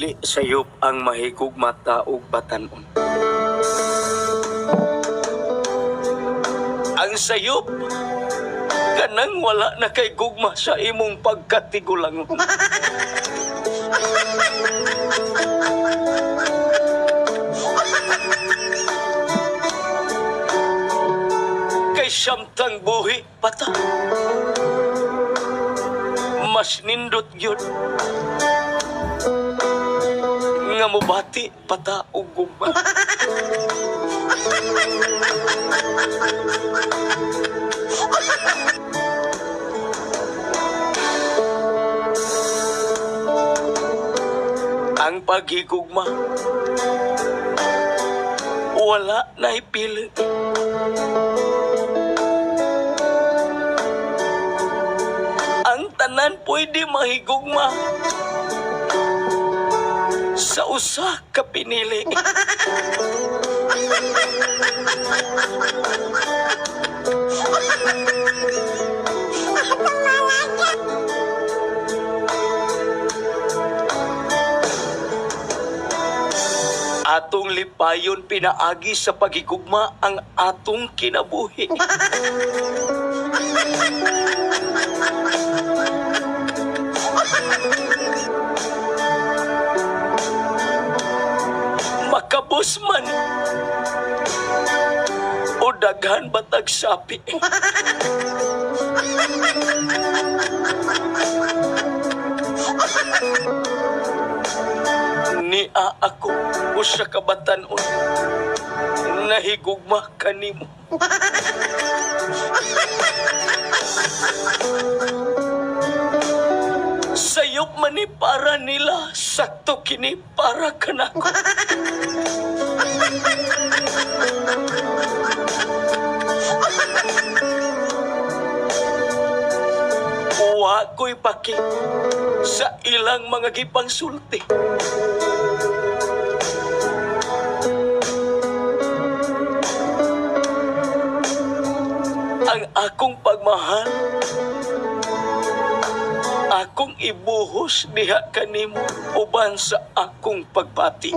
Dili sayop ang mahigugma taog batanon. Ang sayop kanang wala na kay gugma sa imong pagkatigulangon. Kay samtang buhi pata mas nindot gyud nga mobati pata og gugma. Ang paghigugma wala na ipili. Ang tanan pwede mahigugma sa usa ka pinili. Atong lipayon pinaagi sa pagigugma ang atong kinabuhi. Makabos man o daghan batag sapi. Nia ako usa ka batan-on nahigugma kanimo. Sayop man ni para nila, sakto kini para kanako. Wa ko'y paki sa ilang mga gipangsulti. Ang akong pagmahal, akong ibuhos diha kanimo uban sa akong pagpati.